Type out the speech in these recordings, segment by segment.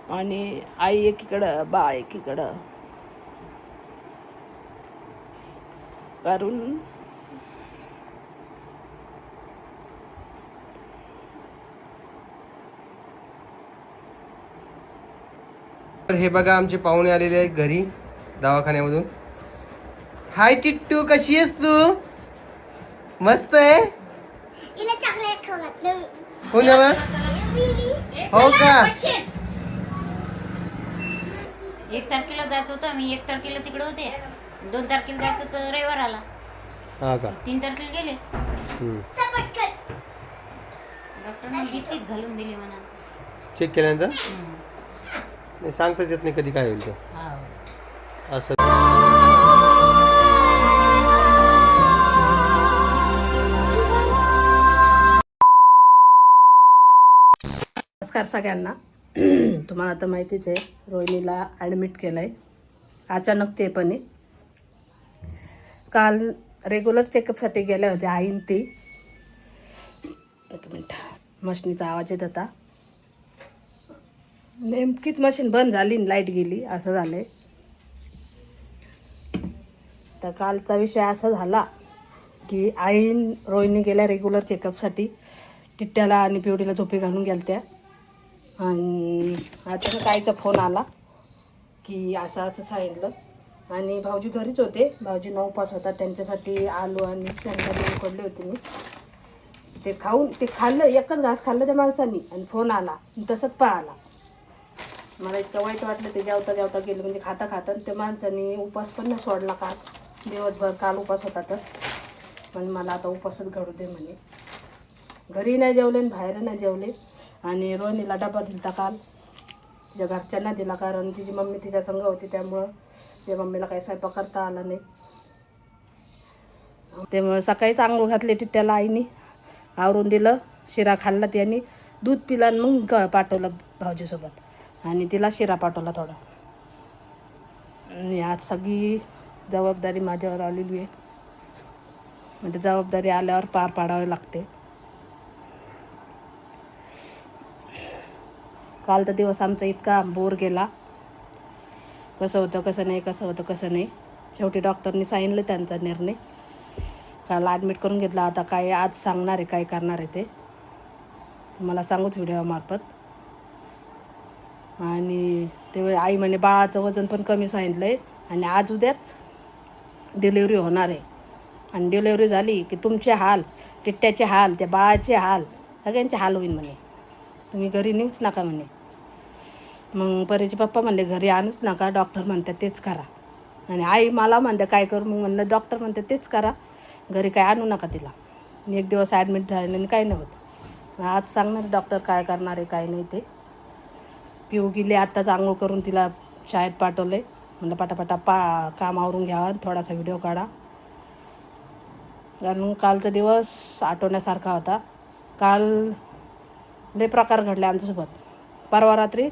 आणि आई एकीकडं बाळ एकीकडं करून तर हे बघा आमचे पाहुणे आलेले आहेत घरी दवाखान्यामधून. हाय टिट्टू, कशी आहेस तू? मस्त आहे. पुण्याला हो का? 1 तारखेला जायचं होतं. मी 1 तारखेला तिकडे होते. 2 तारखेला जायचं होतं रविवार आला. हा का? 3 तारखेला गेले. डॉक्टरने घेतलीच घालून दिली म्हणा. चेक केल्यानंतर नाही सांगताच येत नाही कधी काय होईल तर असं. नमस्कार सगळ्यांना. तुम्हाला तर माहितीच आहे, रोहिणीला ॲडमिट केलं आहे अचानक. ते पण आहे काल रेग्युलर चेकअपसाठी गेल्या होत्या आईन ती. एक मिनिट, मशीनीचा आवाज येत होता. नेमकीच मशीन बंद झाली, लाईट गेली, असं झालं. तर कालचा विषय असा झाला की आईन रोहिणी गेल्या रेग्युलर चेकअपसाठी. टिट्ट्याला आणि पिवडीला झोपी घालून गेल्या त्या. आणि अचानक आईचा फोन आला की असं असं सांगितलं. आणि भाऊजी घरीच होते, भाऊजींना उपास होता, त्यांच्यासाठी आलू आणि शेंगदाणे उकडले होते मी. ते खाल्लं, एकच घास खाल्लं त्या माणसांनी आणि फोन आला तसंच पळाला. मला इतकं वाईट वाटलं. ते जेवता गेलं, म्हणजे खाता त्या माणसांनी उपास पण नाही सोडला काल दिवसभर. काल उपास होता तर पण मला आता उपासच घडू दे म्हणे. घरी नाही जेवले आणि बाहेर नाही जेवले. आणि रोहिणीला डबा दिला काल, तिच्या घरच्यांना दिला, कारण तिची मम्मी तिच्या संग होती, त्यामुळं त्या मम्मीला काही स्वयंपाक करता आला नाही. त्यामुळं सकाळीच आंघोळ घातली टिट्ट्याला आईनी, आवरून दिलं. शिरा खाल्ला त्यांनी, दूध पिलं आणि मग पाठवलं भाऊजीसोबत. आणि तिला शिरा पाठवला थोडा. आणि आज सगळी जबाबदारी माझ्यावर आलेली आहे. म्हणजे जबाबदारी आल्यावर पार पाडावी लागते. काल तर दिवस आमचा इतका बोर गेला. कसं होतं कसं नाही. शेवटी डॉक्टरनी सांगितलं त्यांचा निर्णय. काल ॲडमिट करून घेतला. आता काय आज सांगणार आहे काय करणार आहे ते मला सांगूच व्हिडिओमार्फत. आणि ते आई म्हणे बाळाचं वजन पण कमी सांगितलं आहे आणि आज उद्याच डिलेवरी होणार आहे. आणि डिलेवरी झाली की तुमचे हाल, टिट्ट्याचे हाल, त्या बाळाचे हाल, सगळ्यांचे हाल होईल म्हणे. तुम्ही घरी नेऊच नका म्हणे. मग परीचे पप्पा म्हणले घरी आणूच नका, डॉक्टर म्हणतात तेच करा. आणि आई मला म्हणते काय करू, मग म्हणलं डॉक्टर म्हणते तेच करा, घरी काय आणू नका तिला. 1 दिवस ॲडमिट झाले आणि काही नाही होत. आज सांगणार डॉक्टर काय करणार आहे काय नाही ते. पिऊ गेली आत्ताच आंघोळ करून, तिला शाळेत पाठवले. म्हणलं पटापटा काम आवरून घ्यावा, थोडासा व्हिडिओ काढा. कारण कालचा दिवस आठवण्यासारखा होता. काल लय प्रकार घडले आमच्यासोबत. परवा रात्री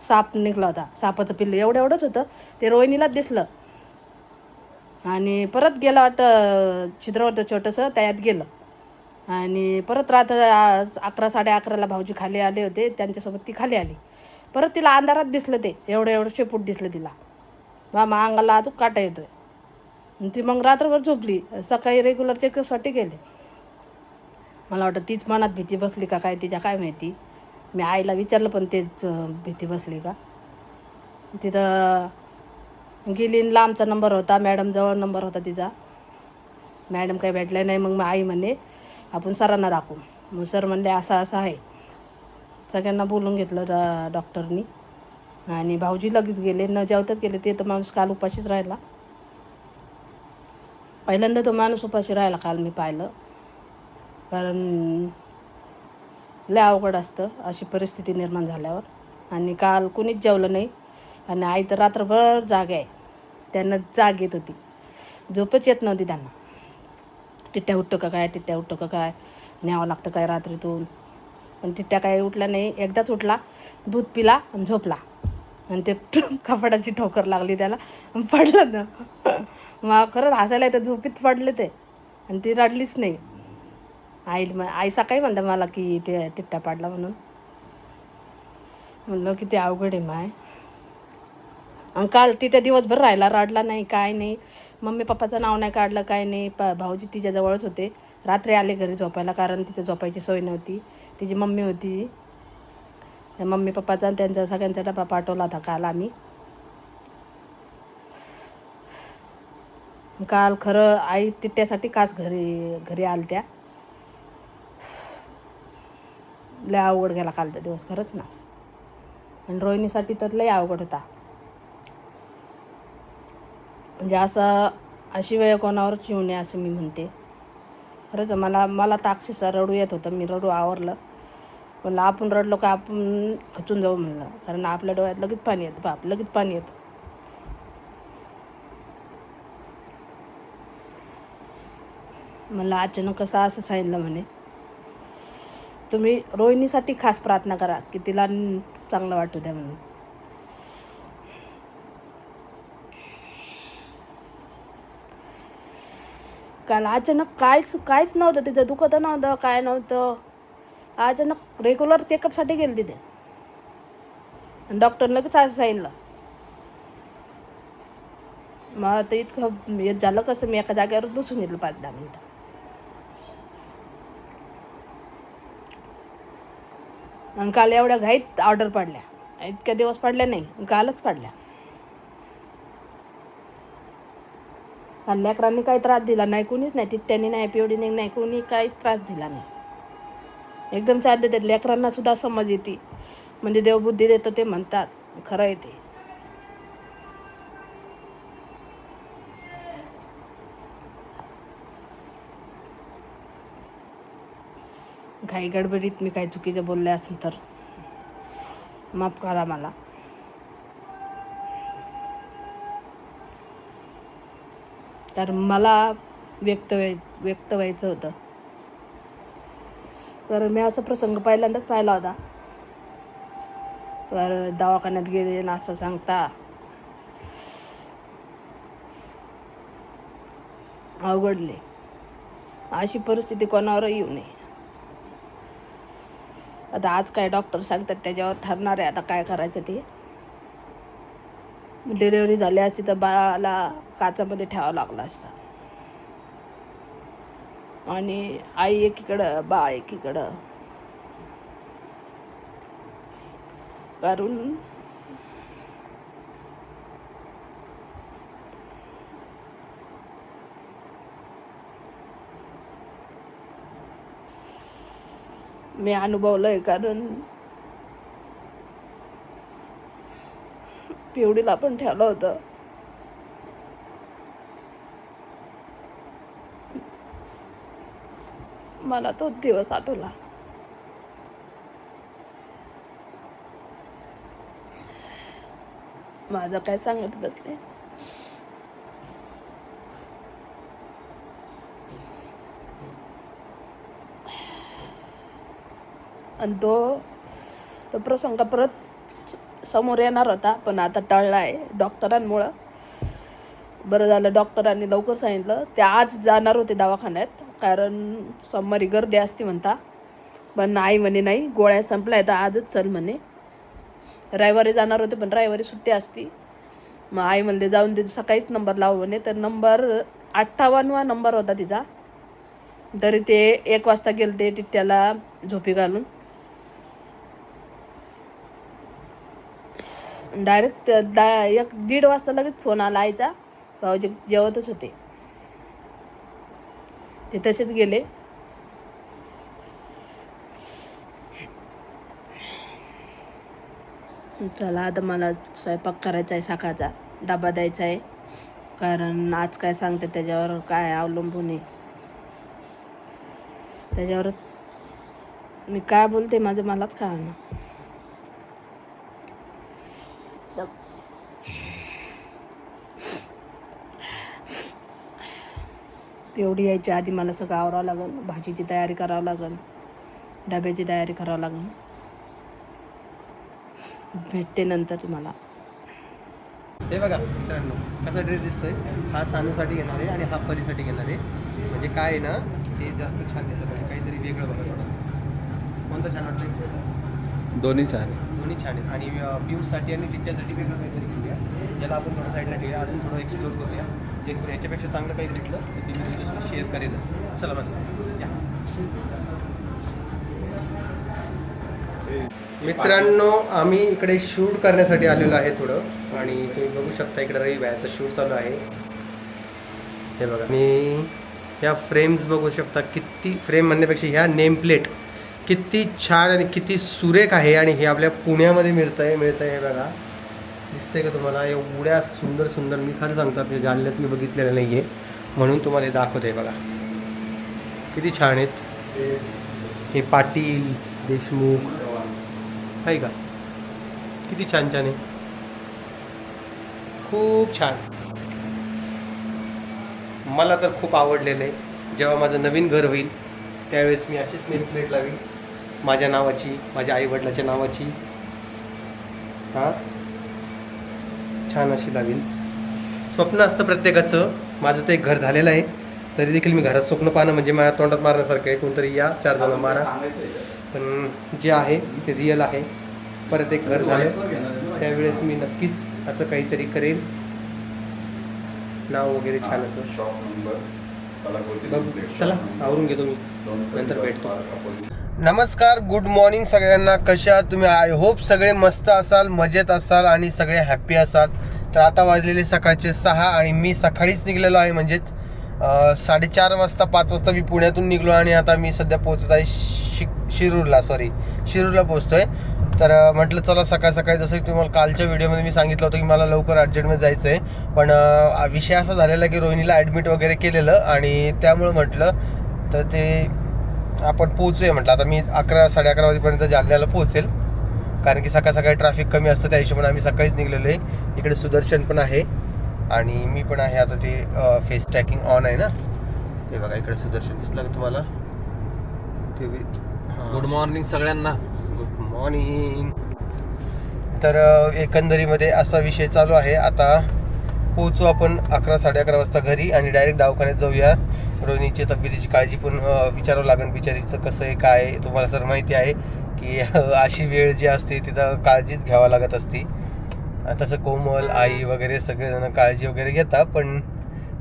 साप निघला होता. सापाचं पिल्लं एवढंच होतं, ते रोहिणीलाच दिसलं. आणि परत गेलं वाटतं, छिद्र होतं छोटंसं, त्यात गेलं. आणि परत रात्र 11 साडे11ला भाऊजी खाली आले होते, त्यांच्यासोबत ती खाली आली. परत तिला अंधारात दिसलं, ते एवढं शेपूट दिसलं तिला. मामा अंगाला अजून काटा येतोय. आणि ती मग रात्रभर झोपली. सकाळी रेग्युलर चेकअपसाठी गेले. मला वाटतं तीच मनात भीती बसली का काय तिच्या, काय माहिती. मी आईला विचारलं पण तेच भीती बसली का. तिथं गेली, लांबचा नंबर होता, मॅडमजवळ नंबर होता तिचा. मॅडम काही भेटल्या नाही. मग आई म्हणे आपण सरांना दाखवू. मग सर म्हणले असं आहे. सगळ्यांना बोलून घेतलं डॉक्टरनी. आणि भाऊजी लगेच गेले, न जेवताच गेले. ते तर माणूस काल उपाशीच राहिला. पहिल्यांदा तो माणूस उपाशी राहिला काल मी पाहिलं. कारण लय अवघड असतं अशी परिस्थिती निर्माण झाल्यावर. आणि काल कुणीच जेवलं नाही. आणि आई तर रात्रभर जागे आहे. त्यांना जाग येत होती, झोपच येत नव्हती त्यांना. टिट्ट्या उठतो का काय, न्यावं लागतं काय रात्रीतून. पण टिट्ट्या काय उठला नाही. एकदाच उठला, दूध पिला आणि झोपला. आणि ते कपाटाची ठोकर लागली त्याला, पडलं ना. मग खरंच हसायला येतं, झोपीत पडले ते. आणि ती रडलीच नाही. आई सकाळी म्हणते मला की ते टिट्टा पाडला म्हणून. म्हणलं किती अवघड आहे माय. आणि काल तिथे दिवसभर राहायला रडला नाही, काय नाही. मम्मी पप्पाचं नाव नाही काढलं, काय नाही. भाऊजी तिच्याजवळच होते. रात्री आले घरी झोपायला, कारण तिथं झोपायची सोय नव्हती. तिची मम्मी होती. त्या मम्मी पप्पाचा आणि त्यांचा सगळ्यांचा डबा पाठवला होता काल आम्ही. काल खरं आई त्यासाठी काच घरी आलत्या. लय अवघड गेला कालचा दिवस खरंच ना. आणि रोहिणीसाठी तर लय अवघड होता. म्हणजे अशी वेळ कोणावरच येऊ नये असं मी म्हणते. खरंच मला तर अक्षरशः रडू येत होतं. मी रडू आवरलं. म्हणलं आपण रडलो का आपण खचून जाऊ म्हणलं, कारण आपल्या डोळ्यात लगेच पाणी येतं. बाप लगेच पाणी येतं. मला अचानक असं सांगितलं म्हणे, तुम्ही रोहिणीसाठी खास प्रार्थना करा की तिला चांगलं वाटू द्या म्हणून. काल अचानक काहीच नव्हतं तिचं, दुखत नव्हतं, काय नव्हतं. अचानक रेग्युलर चेकअपसाठी गेले तिथे. आणि डॉक्टरने लगेच असं सांगितलं. मग तर इतकं हे झालं कसं, मी एका जागेवर बसून घेतलं 5-10 मिनिटं. आणि काल एवढ्या घाईत ऑर्डर पडल्या, इतक्या दिवस पडल्या नाही, कालच पडल्या. काल लेकरांनी काही त्रास दिला नाही, कुणीच नाही. टिट्ट्यानी नाही, पिवडीने नाही, कोणी काही त्रास दिला नाही. एकदम साध्य देत. लेकरांना सुद्धा समज येते. म्हणजे देव बुद्धी देतो ते म्हणतात, खरं आहे ते. घाई गडबडीत मी काही चुकीचं बोलले असेल तर माफ करा मला. कारण मला व्यक्त व्हायचं होतं. कारण मी असा प्रसंग पहिल्यांदाच पाहिला होता. तर दवाखान्यात गेले ना असं सांगता अवघडले. अशी परिस्थिती कोणावर येऊ नये. आता आज काय डॉक्टर सांगतात त्याच्यावर ठरणार आहे आता काय करायचं ते. डिलिव्हरी झाली असती तर बाळाला काचामध्ये ठेवावं लागलं असतं. आणि आई एकीकडं, बाळ एकीकडं. कारण मी अनुभवलंय. कारण पिवडीला पण ठेवलं होतं. मला तोच दिवस आठवला. माझं काय सांगत बसले. आणि तो प्रसंग परत समोर येणार होता, पण आता टळला आहे डॉक्टरांमुळं. बरं झालं डॉक्टरांनी लवकर सांगितलं. ते आज जाणार होते दवाखान्यात, कारण सोमवारी गर्दी असते म्हणता. पण आई म्हणे नाही, गोळ्या संपल्या तर आजच चल म्हणे. रविवारी जाणार होते पण रविवारी सुट्टी असती. मग आई म्हणले जाऊन दे, सकाळीच नंबर लावू म्हणे. तर नंबर 58वा नंबर होता तिचा. तरी ते 1 वाजता गेले ते टिट्ट्याला झोपी घालून. डायरेक्ट 1-1:30 वाजता लगेच फोन आला आईचा. भाऊजी जेवतच होते, ते तसेच गेले. चला आता मला स्वयंपाक करायचा आहे, सकाळचा डबा द्यायचा आहे. कारण आज काय सांगते त्याच्यावर काय अवलंबून आहे. त्याच्यावर मी काय बोलते माझं मलाच कळेना. एवढी यायच्या आधी मला सगळं आवरावं लागेल. भाजीची तयारी करावं लागेल, डब्याची तयारी करावं लागेल. भेटते नंतर तुम्हाला. हे बघा मित्रांनो कसा ड्रेस दिसतोय. हा सानूसाठी घेणार आहे आणि हा परीसाठी घेणार आहे. म्हणजे काय आहे ना, ते जास्त छान दिसत आहे. काहीतरी वेगळं बघा थोडं. कोणतं छान वाटतंय? दोन्ही छान. दोन्ही छान आहेत. आणि पिऊसाठी आणि टिट्ट्यासाठी वेगळं काहीतरी घेऊया, ज्याला आपण थोडं साईडला ठेवूया, अजून थोडं एक्सप्लोर करूया. जेणेकरून याच्यापेक्षा चांगलं काही भेटलं तर ते मी तुमच्यासोबत शेअर करेलच. चला मस्त या. मित्रांनो, आम्ही इकडे शूट करण्यासाठी आलेलो आहे थोडं, आणि तुम्ही बघू शकता इकडे रवी भायाचा शूट चालू आहे. हे बघा, आणि ह्या फ्रेम्स बघू शकता, किती फ्रेम म्हणण्यापेक्षा ह्या नेम प्लेट किती छान आणि किती सुरेख आहे. आणि हे आपल्या पुण्यामध्ये मिळतं आहे हे बघा, दिसतंय का तुम्हाला? एवढ्या सुंदर सुंदर, मी खरं सांगतो आपल्या जालन्यात मी बघितलेलं नाही आहे, म्हणून तुम्हाला हे दाखवते. बघा किती छान आहेत. हे पाटील देशमुख आहे का, किती छान छान आहे, खूप छान. मला तर खूप आवडलेलं आहे. जेव्हा माझं नवीन घर होईल त्यावेळेस मी अशीच नेम प्लेट लावीन, माझ्या नावाची, माझ्या आईवडिलाच्या नावाची, हां छान अशी लावीन. स्वप्न असतं प्रत्येकाचं. माझं ते एक घर झालेलं आहे, तरी देखील मी घरात स्वप्न पाहणं म्हणजे माझ्या तोंडात मारण्यासारखं आहे. कोणतरी या 4 जण मारा, पण जे आहे ते रिअल आहे. परत एक घर झालं त्यावेळेस मी नक्कीच असं काहीतरी करेल, नाव वगैरे छान असं. बघू, चला आवरून घेतो मी, नंतर भेटतो. नमस्कार, गुड मॉर्निंग सगळ्यांना. कशा आहात तुम्ही? आय होप सगळे मस्त असाल, मजेत असाल आणि सगळे हॅप्पी असाल. तर आता वाजलेले सकाळचे 6 आणि मी सकाळीच निघलेलो आहे, म्हणजेच 4:30 वाजता 5 वाजता मी पुण्यातून निघलो आणि आता मी सध्या पोहोचत आहे शिरूरला पोहोचतोय. तर म्हटलं चला सकाळ सकाळी, जसं की तुम्हाला कालच्या व्हिडिओमध्ये मी सांगितलं होतं की मला लवकर अर्जंटमध्ये जायचं आहे, पण विषय असा झालेला की रोहिणीला ॲडमिट वगैरे केलेलं, आणि त्यामुळं म्हटलं तर ते आपण पोहोचूया. म्हटलं आता मी 11-11:30 वाजेपर्यंत जालन्याला पोहोचेल, कारण की सकाळ सकाळी ट्रॅफिक कमी असतं, त्या हिशोबाने आम्ही सकाळीच निघलेलो आहे. इकडे सुदर्शन पण आहे आणि मी पण आहे. आता ते फेस टॅकिंग ऑन आहे ना, हे बघा इकडे सुदर्शन दिसलं का तुम्हाला? ते गुड मॉर्निंग सगळ्यांना. Good morning. तर एकंदरीमध्ये असा विषय चालू आहे. आता पोहोचू आपण 11-11:30 वाजता घरी आणि डायरेक्ट दवाखान्यात जाऊया. रोहिणीची तब्येतीची काळजी पण विचारावं लागेल, बिचारीचं कसं आहे काय आहे. तुम्हाला सर माहिती आहे की अशी वेळ जी असते तिथं काळजीच घ्यावं लागत असती. तसं कोमल आई वगैरे सगळेजण काळजी वगैरे घेतात, पण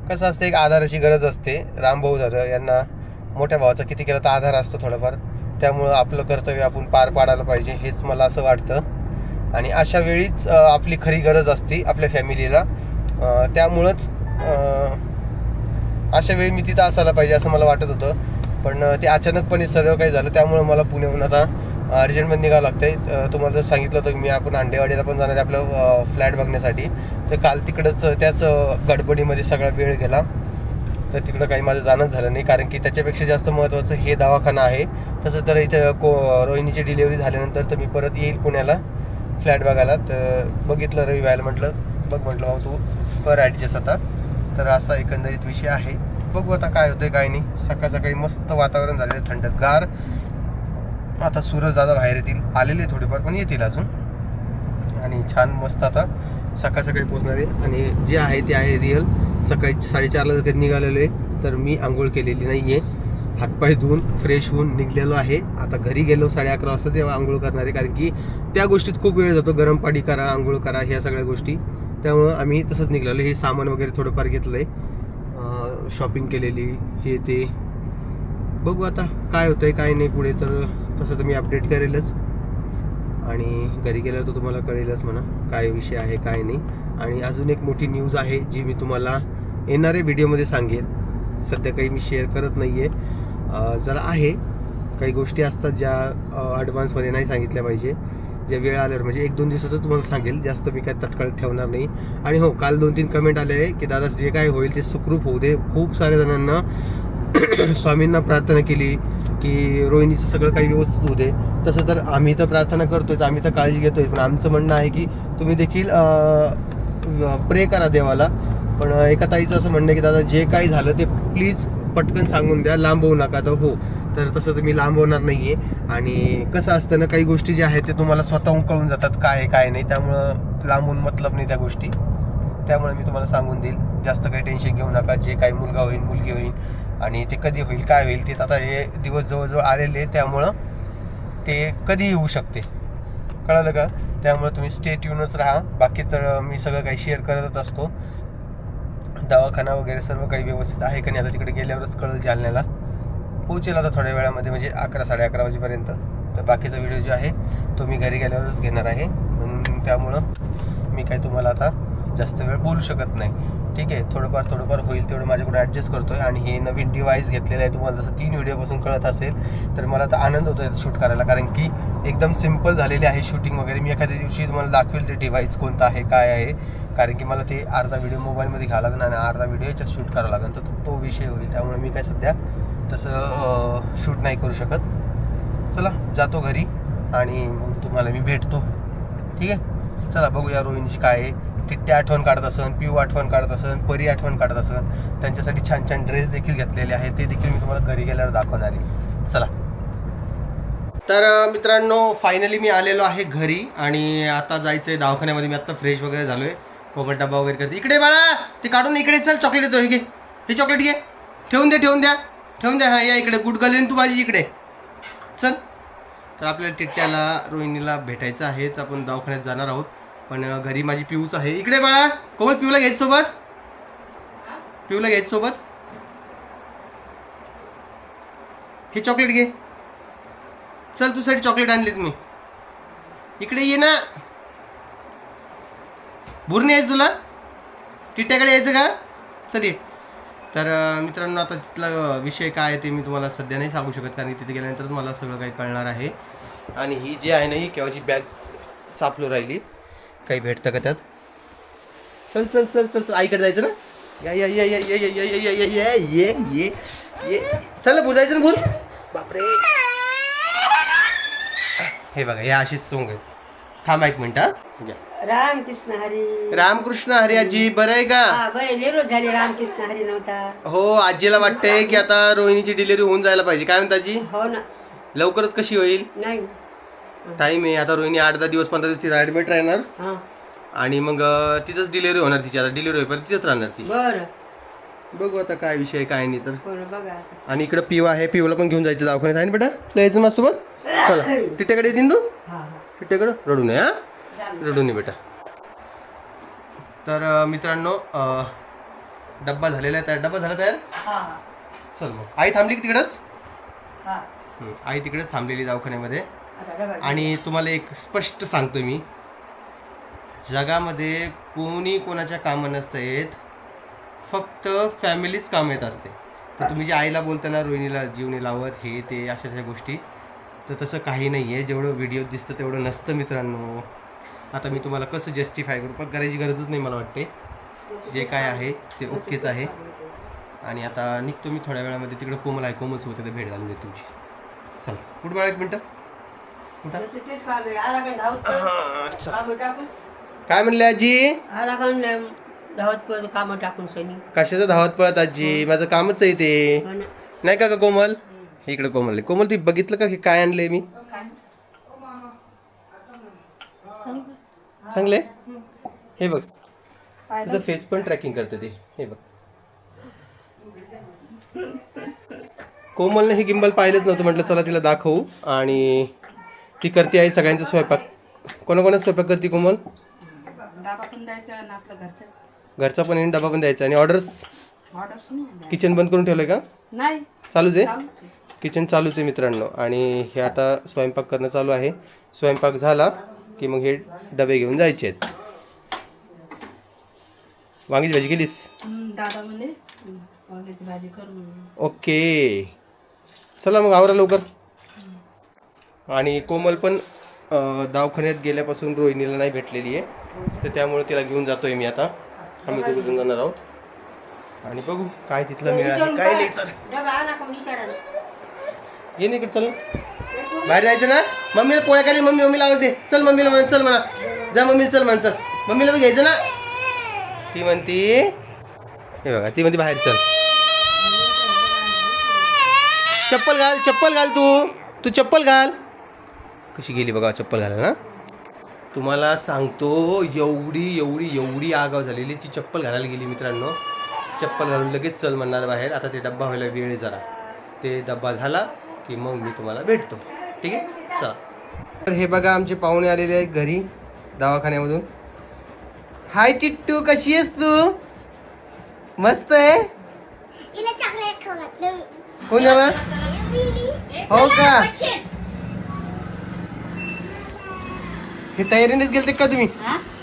कसं असतं एक आधाराची गरज असते. रामभाऊ झालं, यांना मोठ्या भावाचा किती केला तर आधार असतो थोडाफार, त्यामुळं आपलं कर्तव्य आपण पार पाडायला पाहिजे, हेच मला असं वाटतं. आणि अशा वेळीच आपली खरी गरज असते आपल्या फॅमिलीला. त्यामुळंच अशा वेळी मी तिथं असायला पाहिजे असं मला वाटत होतं, पण ते अचानकपणे सर्व काही झालं, त्यामुळं मला पुण्याहून आता अर्जंटमध्ये निघावं लागतं आहे. तुम्हाला जर सांगितलं होतं की मी आपण अंडेवाडीला पण जाणार आहे आपलं फ्लॅट बघण्यासाठी, तर काल तिकडंच त्याच गडबडीमध्ये सगळा वेळ गेला, तर तिकडं काही माझं जाणंच झालं नाही, कारण की त्याच्यापेक्षा जास्त महत्त्वाचं हे दवाखाना आहे. तसं तर इथं रोहिणीची डिलिव्हरी झाल्यानंतर तर मी परत येईल पुण्याला फ्लॅट बघायला. तर बघितलं रवी व्हायला, म्हटलं भाऊ तू कर ॲडजस्ट आता. तर असा एकंदरीत विषय आहे. बघू आता काय होतंय काय नाही. सकाळ सकाळी मस्त वातावरण झालेलं थंडगार. आता सूरज दादा बाहेर येतील, आलेले थोडेफार पण येतील अजून, आणि छान मस्त आता सकाळ सकाळी पोचणार आहे. आणि जे आहे ते आहे रिअल. सकाळी 4:30ला जर कधी निघालेलो आहे तर मी आंघोळ केलेली नाही आहे, हातपाय धुवून फ्रेश होऊन निघलेलो आहे. आता घरी गेलो 11:30 वाजता तेव्हा आंघोळ करणार आहे, कारण की त्या गोष्टीत खूप वेळ जातो, गरम पाणी करा, आंघोळ करा, ह्या सगळ्या गोष्टी. त्यामुळं आम्ही तसंच निघालो. हे सामान वगैरे थोडंफार घेतलं आहे, शॉपिंग केलेली, हे ते. बघू आता काय होतंय काय नाही पुढे. तर तसं तर मी अपडेट करेलच, आणि घरी गेल्यावर तर तुम्हाला कळेलच म्हणा काय विषय आहे काय नाही. आणि अजून एक मोठी न्यूज आहे जी मी तुम्हाला येणाऱ्या व्हिडिओमध्ये सांगेन. सध्या काही मी शेअर करत नाही आहे. जरा आहे काही गोष्टी असतात ज्या ॲडव्हान्समध्ये नाही सांगितल्या पाहिजे, ज्या वेळ आल्यावर म्हणजे 1-2 दिवसातच तुम्हाला सांगेल, जास्त मी काय तत्काळ ठेवणार नाही. आणि हो, काल 2-3 कमेंट आले आहे की दादा जे काय होईल ते सुखरूप होऊ दे. खूप साऱ्या जणांना स्वामींना प्रार्थना केली की रोहिणीचं सगळं काही व्यवस्थित होऊ दे. तसं तर आम्ही तर प्रार्थना करतोच, आम्ही तर काळजी घेतोय, पण आमचं म्हणणं आहे की तुम्ही देखील प्रे करा देवाला. पण एका ताईचं असं म्हणणं आहे की दादा जे काही झालं ते प्लीज पटकन सांगून द्या, लांबवू नका. तर हो, तर तसं तर मी लांबवणार नाही आहे. आणि कसं असतं ना, काही गोष्टी ज्या आहेत ते तुम्हाला स्वतःहून कळून जातात काय आहे काय नाही, त्यामुळं लांबून मतलब नाही त्या गोष्टी. त्यामुळे मी तुम्हाला सांगून देईल, जास्त काही टेन्शन घेऊ नका. जे काही मुलगा होईल मुलगी होईल आणि ते कधी होईल काय होईल ते आता हे दिवस जवळजवळ आलेले, त्यामुळं ते कधीही होऊ शकते. कळालं का? त्यामुळे तुम्ही स्टे ट्यूनच राहा. बाकी तर मी सगळं काही शेअर करतच असतो. दवाखाना वगैरे सर्व काही व्यवस्थित आहे का नाही आता तिकडे गेल्यावरच कळेल. जालन्याला पोहोचेल आता थोड्या वेळामध्ये, म्हणजे 11-11:30 वाजेपर्यंत. तर बाकीचा व्हिडिओ जो आहे तो मी घरी गेल्यावरच घेणार आहे. म्हणून त्यामुळं मी काही तुम्हाला आता जास्त वेळ बोलू शकत नाही. ठीक आहे, थोडंफार होईल तेवढं माझ्याकडून ॲडजस्ट करतो आहे. आणि हे नवीन डिव्हाइस घेतलेलं आहे, तुम्हाला जसं 3 व्हिडिओपासून कळत असेल तर मला आता आनंद होतो आहे शूट करायला, कारण की एकदम सिम्पल झालेली आहे शूटिंग वगैरे. मी एखाद्या दिवशी तुम्हाला दाखवेल ते डिव्हाइस कोणतं आहे काय आहे, कारण की मला ते अर्धा व्हिडिओ मोबाईलमध्ये घ्यावं लागणार आणि अर्धा व्हिडिओ याच्यात शूट करावं लागेल, तर तो विषय होईल. त्यामुळे मी काय सध्या तसं शूट नाही करू शकत. चला जातो घरी आणि मग तुम्हाला मी भेटतो. ठीक आहे, चला बघूया रोहिणीची काय आहे. टिट्ट्या आठवण काढत असन, पिऊ आठवण काढत असन, परी आठवण काढत असन. त्यांच्यासाठी छान छान ड्रेस देखील घेतलेले आहे, ते देखील मी तुम्हाला घरी गेल्यावर दाखवणार आहे. चला तर मित्रांनो, फायनली मी आलेलो आहे घरी आणि आता जायचं आहे दवाखान्यामध्ये. मी आत्ता फ्रेश वगैरे झालो आहे. कोमल डबा वगैरे करते. इकडे बाळा, ते काढून इकडे चल. चॉकलेट येतो, हे घे, हे चॉकलेट घे, ठेवून द्या. हां या इकडे, गुड गर्ल तू माझी इकडे चल. तर आपल्याला टिट्ट्याला रोहिणीला भेटायचं आहे, तर आपण दवाखान्यात जाणार आहोत. पण घरी माझी पिऊच आहे. इकडे बाळा, कोमल पिऊला घ्यायचं सोबत. हे चॉकलेट घे, चल तुझ्यासाठी चॉकलेट आणलीत मी. इकडे ये ना. भूर यायचं तुला, टिट्ट्याकडे यायचं का? चल ये. तर मित्रांनो, आता तिथला विषय काय आहे ते मी तुम्हाला सध्या नाही सांगू शकत, कारण की तिथे गेल्यानंतरच मला सगळं काही कळणार आहे. आणि ही जी आहे ना, ही केव्हाची बॅग चापलो राहिली. काही भेटतं का त्यात? चल आईकडे जायचं ना. ये चल भूर जायचं ना. भूर बापरे. हे बघा, हे अशीच सोंग आहे. थांब 1 मिनिट. हा, रामकृष्ण हरी. रामकृष्ण हरी. आजी बरं आहे का? बरे निरोध झाले. रामकृष्ण हरी नव्हता. हो, आजीला वाटतंय की आता रोहिणीची डिलिव्हरी होऊन जायला पाहिजे. काय म्हणता आजी? हो ना. लवकरच कशी होईल? नाही. टाईम आहे आता. रोहिणी 8-10 दिवस 15 दिवस तिथं ॲडमिट राहणार हा आणि मग तिथंच डिलिव्हरी होणार तिची. आता डिलिव्हरी होईपर्यंत तिथंच राहणार ती. बर. बघू आता काय विषय काय नाही तर. बघा. आणि इकडं पिऊ आहे, पिऊला पण घेऊन जायचं दवाखान्यात आहे ना बेटा. तुला यायचं माझ्यासोबत? चला तिच्याकडे येतील तू. तिच्याकडं रडू नये. हा, रडू नये बेटा. तर मित्रांनो, डब्बा झालेला आहे तयार. डब्बा झाला तयार. चल मग. आई थांबली की तिकडंच? आई तिकडेच थांबलेली दवाखान्यामध्ये. आणि तुम्हाला एक स्पष्ट सांगतो मी, जगामध्ये कोणी कोणाच्या कामं नसतं येत, फक्त फॅमिलीच काम येत असते. तर तुम्ही जे आईला बोलताना रोहिणीला जीव नाही लावत हे ते अशा गोष्टी, तर तसं काही नाही आहे. जेवढं व्हिडिओ दिसतं तेवढं नसतं मित्रांनो. आता मी तुम्हाला कसं जस्टिफाय करू, पण करायची गरजच नाही मला वाटते. जे काय आहे ते ओकेच आहे. आणि आता निघतो मी थोड्या वेळामध्ये. तिकडं कोमल आहे, कोमलच होते तर भेट घालून देतो तुमची. चला कुठं बाळा, 1 मिनटं. काय म्हणले आजी? धावत काम टाकून सनी. कशाचं धावत पळत आजी? माझं कामच आहे ते. नाही का कोमल? इकडे कोमल. कोमल ती बघितलं का हे काय आणलंय मी? चांगले. हे बघ, तुझं फेस पण ट्रॅकिंग करते ते. हे बघ, कोमलने हे गिंबल पाहिलंच नव्हतं. म्हटलं चला तिला दाखवू. आणि ती करते आहे सगळ्यांचा स्वयंपाक. कोणाकोणाचा स्वयंपाक करते कोमल? घरचा पण आणि डबा पण द्यायचा. आणि ऑर्डर्स किचन बंद करून ठेवलंय का? नाही, चालूच आहे. किचन चालूच आहे मित्रांनो. आणि हे आता स्वयंपाक करणं चालू आहे. स्वयंपाक झाला की मग हे डबे घेऊन जायचे आहेत. वांगीची भाजी केलीस? दादा म्हणे वांग्याची भाजी करू. ओके, चला मग आवरा लवकर. आणि कोमल पण दवाखान्यात गेल्यापासून रोहिणीला नाही भेटलेली आहे, तर त्यामुळे तिला घेऊन जातोय मी आता. आम्ही दोघं जाणार आहोत आणि बघू काय तिथलं मिळालं काय नाही. तर ये नाही चल, बाहेर जायचं ना. मम्मीला पोळ्या खाली. मम्मीला आवाज दे. चल मम्मीला म्हण, चल म्हणा. जा मम्मीला चल म्हण. चल मम्मीला पण घ्यायचं ना. ती म्हणती, हे बघा ती म्हणते बाहेर चल. चप्पल घाल तू चप्पल घाल. कशी गेली बघा चप्पल घाला ना. तुम्हाला सांगतो एवढी आगाव झालेली. ती चप्पल घालायला गेली मित्रांनो. चप्पल घालून लगेच चल म्हणणार बाहेर. आता ते डब्बा व्हायला वेळ जरा. ते डब्बा झाला की मग मी तुम्हाला भेटतो. ठीक आहे, चला. तर हे बघा आमचे पाहुणे आलेले आहेत घरी दवाखान्यामधून. हाय टिट्टू, कशी आहेस तू? मस्त आहे. कोणाला? हो का? हे तयारीनेच गेलते का तुम्ही?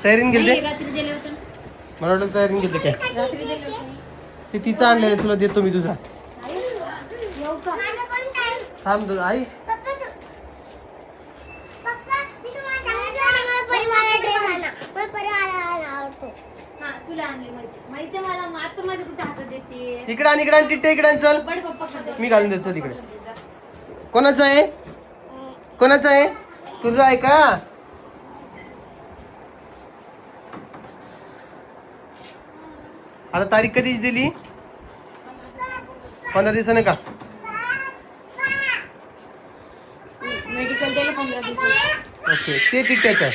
तयारीने गेलते? रात्री दिले होते ना. मला वाटलं तयारीने गेलते काय. ते तिचं आणलेलं तुला देतो मी तुझा. थांब तू आई. इकडे आण इकडे आण टिट्टे इकडे आण चल. मी घालून देतो चल इकडे. कोणाचं आहे? कोणाचं आहे? तुझं आहे का? आता तारीख कधीच दिली? 15 दिवसाने का? मेडिकल द्यायला 15 दिवस. ओके ते टिट्ट्याचं आहे.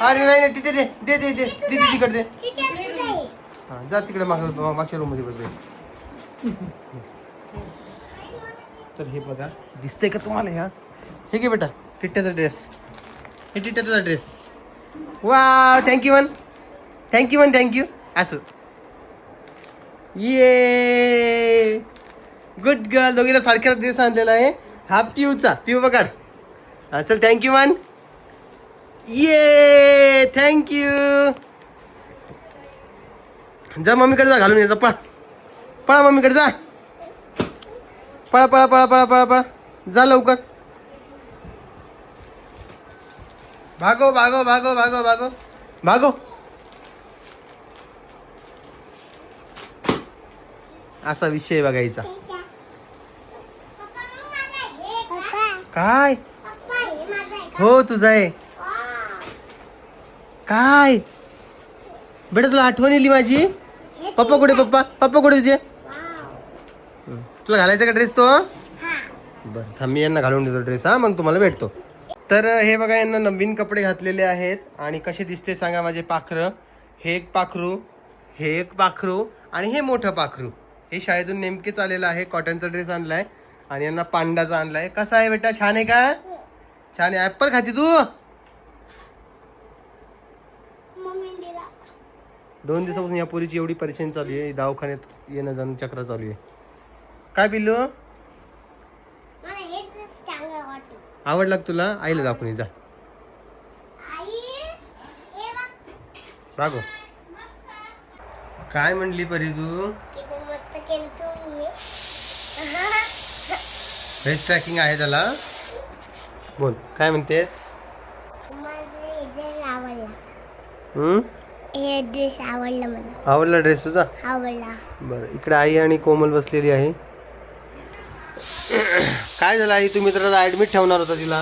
अरे नाही नाही टिट्टे दे दे दे दे दे तिकडे दे. हां जा तिकडे मागच्या रूम मध्ये बसले. तर हे बघा दिसतंय का तुम्हाला? ह्या हे घे बेटा टिट्ट्याचा ड्रेस. हे टिट्ट्याचा ड्रेस. वा thank you one thank you one thank you. असं ये गुड गर्ल. दोघीला सारख्या ड्रेस आणलेला आहे. हा पिऊचा पिऊ बघा. हा चल थँक्यू वन. ये थँक्यू. जा मम्मीकडे जा घालून यायचा. पळा पळा मम्मीकडे जा. पळा पळा पळा पळा पळा पळा जा लवकर. भागो भागो भागो भागो भागो भागो. असा विषय बघायचा. काय? हो तुझा आहे काय? बेटा तुला आठवण येईल माझी? पप्पा कुठे? पप्पा पप्पा कुठे तुझे? तुला घालायचा का ड्रेस तो? बरं थांब मी यांना घालून देतो ड्रेस. हा मग तुम्हाला भेटतो. तर हे बघा यांना नवीन कपडे घातलेले आहेत. आणि कसे दिसते सांगा माझे पाखरं. हे एक पाखरू, हे एक पाखरू आणि हे मोठं पाखरू. हे शाळेतून नेमकेच आलेलं आहे. कॉटनचा ड्रेस आणलाय आणि यांना पांडाचा आणलाय. कसा आहे बेटा? छान आहे का? छान आहे. ऍपल खाती तू? 2 दिवसापासून या पोरीची एवढी परेशानी चालू आहे. दवाखान्यात येणं जाणं चक्र चालू आहे. काय पिल्लू? आवडला का तुला? आईला दाखवून जा. बागो काय म्हणली परी तू? फेस ट्रॅकिंग आहे त्याला. बोल काय म्हणतेस? हे ड्रेस आवडला मला. आवडला ड्रेस तुझा? आवडला. बरं इकडे आई आणि कोमल बसलेली आहे. काय झालं आई? तुम्ही तर ऍडमिट ठेवणार होता तिला.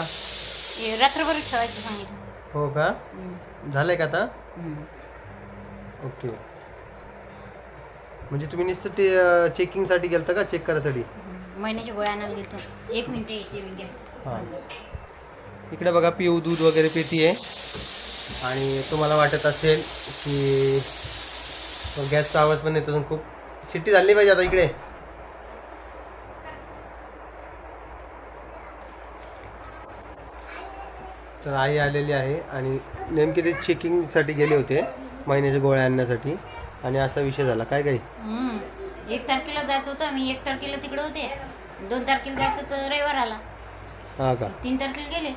रात्रभर ठेवायचं सांगितलं. हो का? झालंय का आता? ओके. म्हणजे तुम्ही नुसतं ते चेकिंगसाठी गेलता का? चेक करायसाठी? महिन्याच्या गोळ्या आणायला गेलतो. 1 मिनिट येते गॅस. हां इकडे बघा पिऊ दूध वगैरे पितीये. आणि तुम्हाला वाटत असेल की गॅसचा आवाज पण येतो. खूप शिट्टी झाली पाहिजे आता इकडे. तर आई आलेली आहे आणि नेमके ते चेकिंगसाठी गेले होते महिन्याच्या गोळ्या आणण्यासाठी. आणि असा विषय झाला. काय काही 1 तारखेला जायचं होतं. मी 1 तारखेला तिकडे होते. 2 तारखेला जायचं तर रविवार आला. हां का? 3 तारखेला गेले.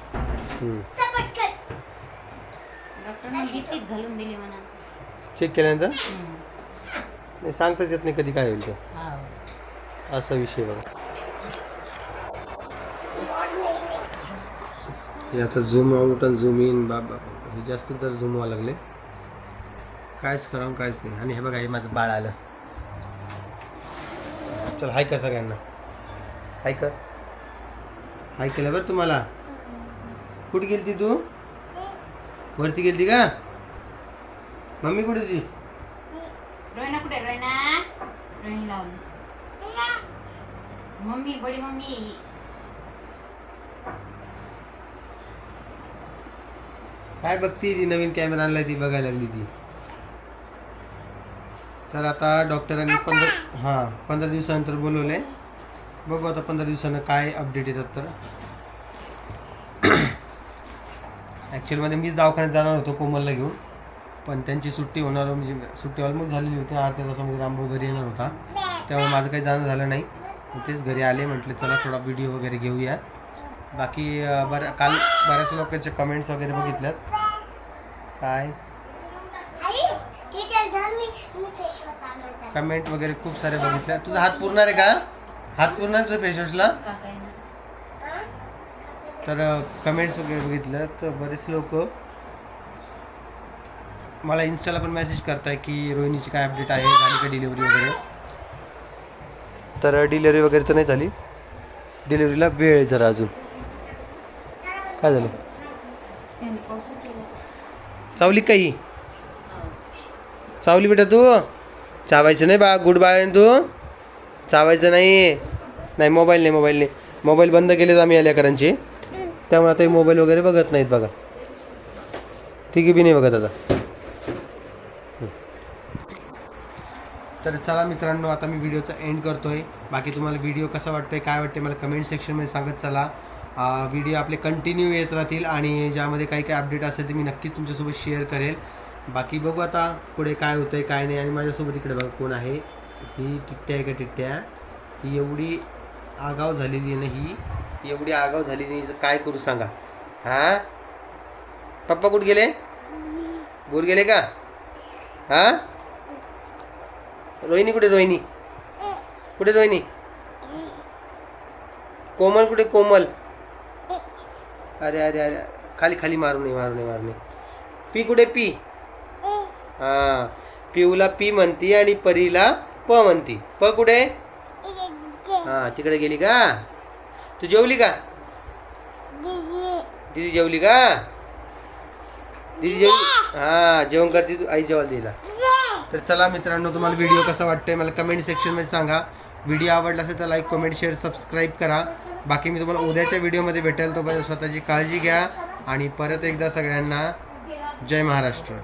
डॉक्टरने घेतलीच घालून दिली म्हणा. चेक केल्यानंतर नाही सांगताच येत नाही कधी काय होईल ते. असा विषय बघा. हे आता झूम आउट आणि झूम इन बाबा हे जास्त जर झूम व्हायला लागले. कायच करावं कायच नाही. आणि हे बघा हे माझं बाळ आलं. चल हाय कर सगळ्यांना. हाय कर. हाय केलं बरं तुम्हाला. कुठे गेलती तू? वरती गेलती का? मम्मी कुठे तुझी? रोहिणा कुठे? रोहिणा रोहिणी लावली. मम्मी बडी मम्मी. काय बघती ती? नवीन कॅमेरा आणलाय ती बघायला लागली ती. तर आता डॉक्टरांनी 15 दिवसानंतर बोलवलंय. बघू आता 15 दिवसानं काय अपडेट येतात. तर ॲक्च्युअलमध्ये मीच दवाखान्यात जाणार होतो कोमलला घेऊन, पण त्यांची सुट्टी होणार म्हणजे सुट्टी ऑलमोस्ट झालेली होती. अर्ध्या तासामध्ये रामभाऊ घरी येणार होता, त्यामुळे माझं काही जाणं झालं नाही. तेच घरी आले, म्हटलं चला थोडा व्हिडिओ वगैरे घेऊया. बाकी काल बऱ्याच लोकांचे कमेंट्स वगैरे बघितल्यात. काय कमेंट वगैरे खूप सारे बघितल्या. तुझा हात पुरणार आहे का? हात पुरणार तुझं फेसवॉशला? काय ना तर कमेंट्स वगैरे बघितलं तर बरेच लोक मला इन्स्टाला पण मेसेज करताय की रोहिणीची काय अपडेट आहे, झाली का डिलिव्हरी वगैरे. तर डिलिव्हरी वगैरे तर नाही झाली, डिलिव्हरीला वेळ आहे जरा अजून. काय झालं? चावली काही? चावली बेटा तू? चावायचं नाही बा, गुड बाय तू, चावायचं नाही. नाही मोबाईल नाही, मोबाईल बंद केलेत आम्ही या लेकरांचे, त्यामुळे आता मोबाईल वगैरे बघत नाहीत बघा. ठीक बी नाही बघत आता. तर चला मित्रांनो, आता मी व्हिडिओचा एंड करतोय. बाकी तुम्हाला व्हिडिओ कसा वाटतोय, काय वाटतंय मला कमेंट सेक्शनमध्ये सांगत चला. व्हिडिओ आपले कंटिन्यू येत राहतील आणि ज्यामध्ये काही अपडेट असेल ते मी नक्कीच तुमच्यासोबत शेअर करेल. बाकी बघू आता पुढे काय होतंय काय नाही. आणि माझ्यासोबत इकडे बघा कोण आहे. ही टिट्ट्या आहे का? टिट्ट्या ही एवढी आगाव झालेली आहे ना, ही एवढी आगाव झालेली नाही. काय करू सांगा? हां पप्पा कुठे गेले? बोर गेले का? हां रोहिणी कुठे? रोहिणी कुठे? रोहिणी कोमल कुठे? कोमल अरे अरे अरे खाली खाली मारू नये. पी कुठे? पी हां पिऊला पी म्हणती आणि परीला प म्हणती. प कुठे? हां तिकडे गेली का? तू जेवली का? दीदी जेवली का? दीदी जेवली? हां जेवण करते तू, आई जेवायला दिला. तर चला मित्रांनो, तुम्हाला व्हिडिओ कसा वाटतंय मला कमेंट सेक्शनमध्ये सांगा. व्हिडिओ आवडला असेल तर लाईक कमेंट शेअर सबस्क्राईब करा. बाकी मी तुम्हाला उद्याच्या व्हिडिओमध्ये भेटेल. तोपर्यंत स्वतःची काळजी घ्या आणि परत एकदा सगळ्यांना जय महाराष्ट्र.